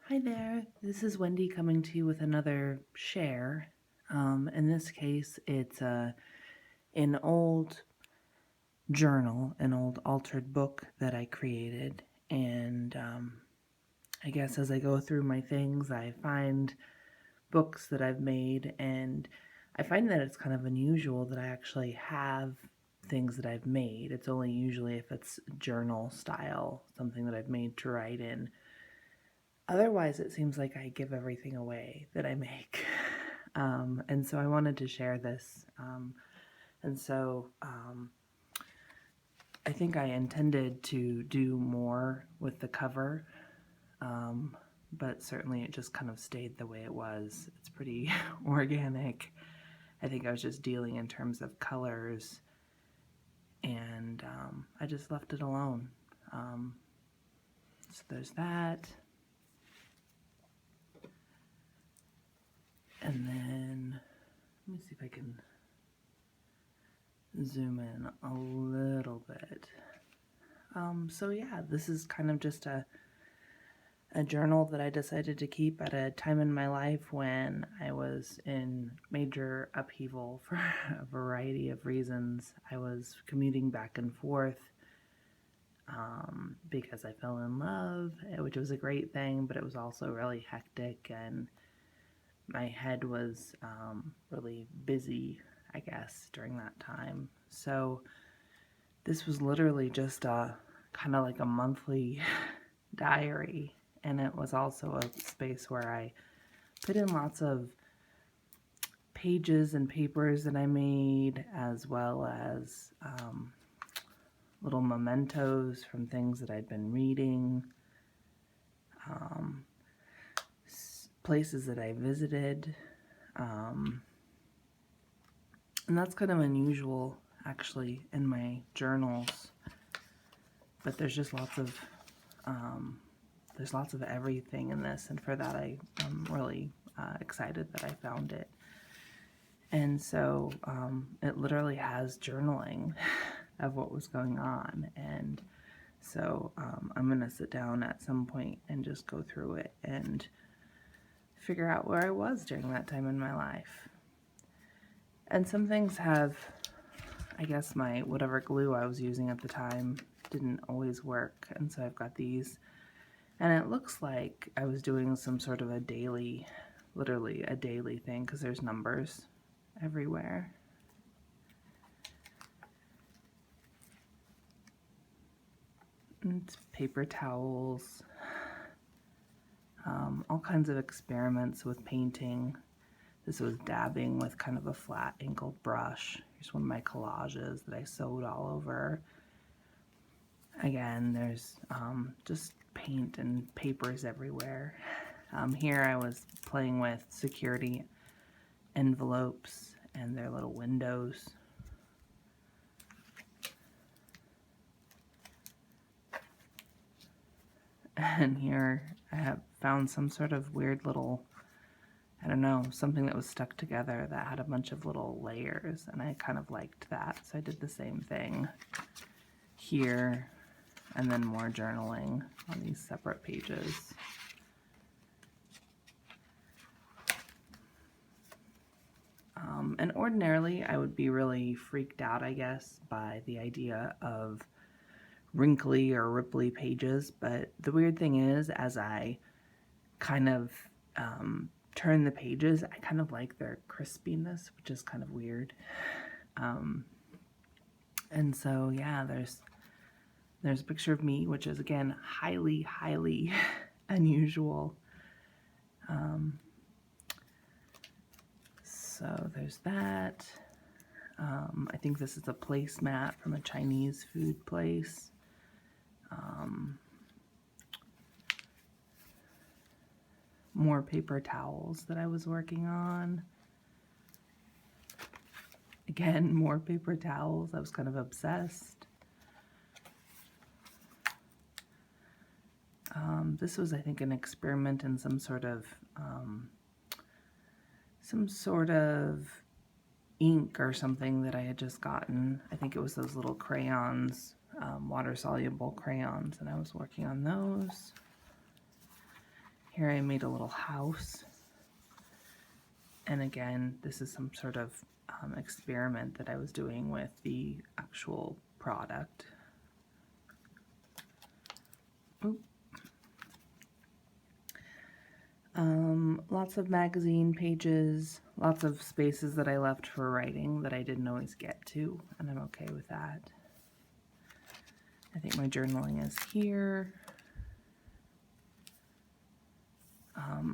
Hi there, this is Wendy coming to you with another share. In this case, it's an old journal, an old altered book that I created. And I guess as I go through my things, I find books that I've made, and I find that it's kind of unusual that I actually have things that I've made. It's only usually if it's journal style, something that I've made to write in. Otherwise, it seems like I give everything away that I make. And so I wanted to share this. And so I think I intended to do more with the cover, but certainly it just kind of stayed the way it was. It's pretty organic. I think I was just dealing in terms of colors, and I just left it alone. So there's that. And then let me see if I can zoom in a little bit. So yeah, this is kind of just a journal that I decided to keep at a time in my life when I was in major upheaval for a variety of reasons. I was commuting back and forth because I fell in love, which was a great thing, but it was also really hectic, and my head was really busy, I guess, during that time. So this was literally just a kind of like a monthly diary, and it was also a space where I put in lots of pages and papers that I made, as well as little mementos from things that I'd been reading, places that I visited, and that's kind of unusual actually in my journals, but there's just lots of everything in this, and for that I'm really excited that I found it. And so it literally has journaling of what was going on, and so I'm gonna sit down at some point and just go through it and figure out where I was during that time in my life. And some things have, I guess my whatever glue I was using at the time didn't always work, and so I've got these, and it looks like I was doing some sort of a daily, literally a daily thing, because there's numbers everywhere. And it's paper towels, all kinds of experiments with painting. This was dabbing with kind of a flat angled brush. Here's one of my collages that I sewed all over. Again, there's just paint and papers everywhere. Here I was playing with security envelopes and their little windows. And here I have found some sort of weird little, I don't know, something that was stuck together that had a bunch of little layers, and I kind of liked that, so I did the same thing here, and then more journaling on these separate pages. And ordinarily I would be really freaked out, I guess, by the idea of wrinkly or ripply pages, but the weird thing is, as I kind of turn the pages, I kind of like their crispiness, which is kind of weird. And so yeah, there's a picture of me, which is again highly unusual. So there's that. I think this is a placemat from a Chinese food place. More paper towels that I was working on. Again, more paper towels. I was kind of obsessed. This was, I think, an experiment in some sort of ink or something that I had just gotten. I think it was those little crayons, water-soluble crayons, and I was working on those. Here I made a little house. And again, this is some sort of experiment that I was doing with the actual product. Oop. Lots of magazine pages, lots of spaces that I left for writing that I didn't always get to, and I'm okay with that. I think my journaling is here.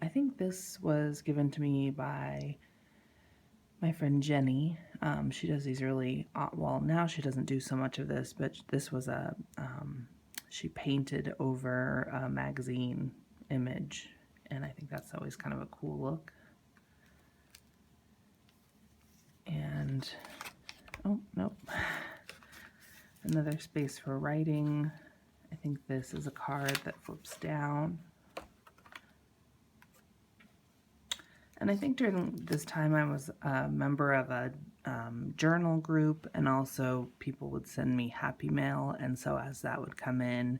I think this was given to me by my friend Jenny. She does these really, well, now she doesn't do so much of this, but this was she painted over a magazine image, and I think that's always kind of a cool look. And, oh, nope. Another space for writing. I think this is a card that flips down. And I think during this time I was a member of a journal group, and also people would send me happy mail, and so as that would come in,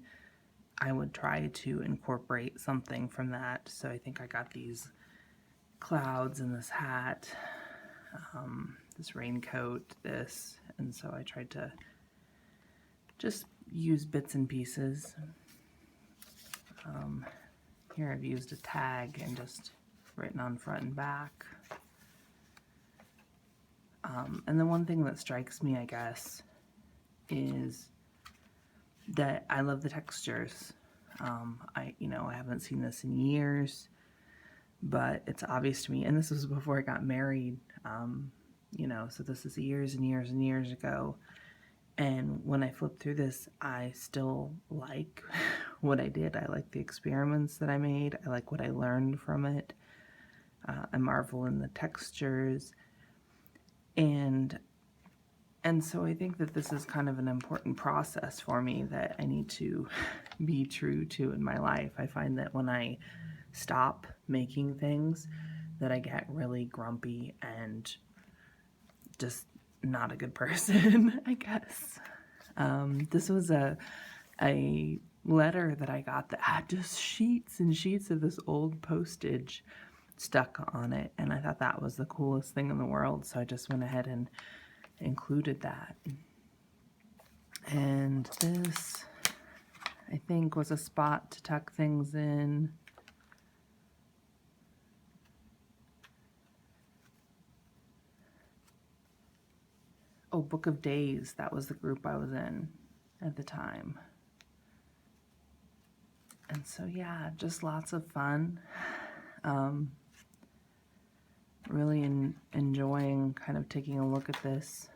I would try to incorporate something from that. So I think I got these clouds and this hat, this raincoat, this, and so I tried to just use bits and pieces. Here I've used a tag and just written on front and back. And the one thing that strikes me, I guess, is that I love the textures. I haven't seen this in years, but it's obvious to me, and this was before I got married, so this is years and years and years ago. And when I flip through this, I still like what I did. I like the experiments that I made. I like what I learned from it. I marvel in the textures. And so I think that this is kind of an important process for me that I need to be true to in my life. I find that when I stop making things, that I get really grumpy and just not a good person, I guess. This was a letter that I got that had just sheets and sheets of this old postage stuck on it, and I thought that was the coolest thing in the world, so I just went ahead and included that. And this, I think, was a spot to tuck things in. Oh, Book of Days, that was the group I was in at the time. And so, yeah, just lots of fun. Really enjoying kind of taking a look at this.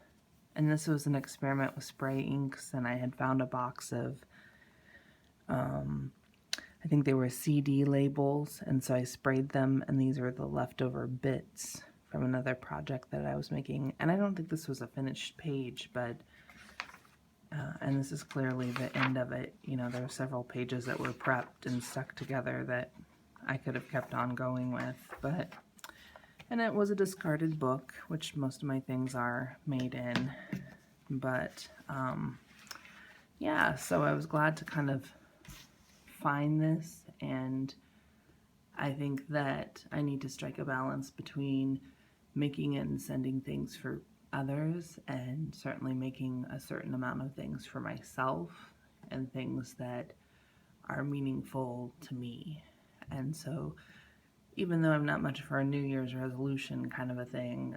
And this was an experiment with spray inks, and I had found a box of, I think they were CD labels, and so I sprayed them, and these were the leftover bits from another project that I was making. And I don't think this was a finished page, but, and this is clearly the end of it. There were several pages that were prepped and stuck together that I could have kept on going with, but... And it was a discarded book, which most of my things are made in. But, yeah, so I was glad to kind of find this. And I think that I need to strike a balance between making and sending things for others, and certainly making a certain amount of things for myself, and things that are meaningful to me. And so... even though I'm not much for a New Year's resolution kind of a thing,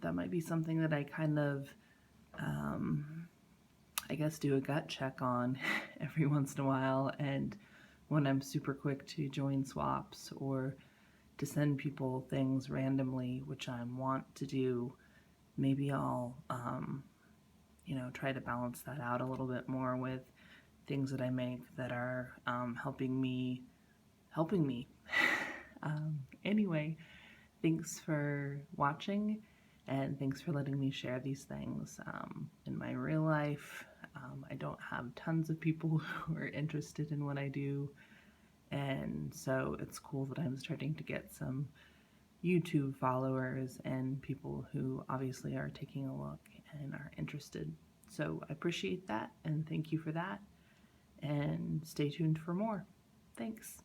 that might be something that I kind of, I guess, do a gut check on every once in a while. And when I'm super quick to join swaps or to send people things randomly, which I want to do, maybe I'll, try to balance that out a little bit more with things that I make that are helping me. Anyway, thanks for watching, and thanks for letting me share these things. In my real life, I don't have tons of people who are interested in what I do, and so it's cool that I'm starting to get some YouTube followers and people who obviously are taking a look and are interested. So I appreciate that, and thank you for that, and stay tuned for more. Thanks.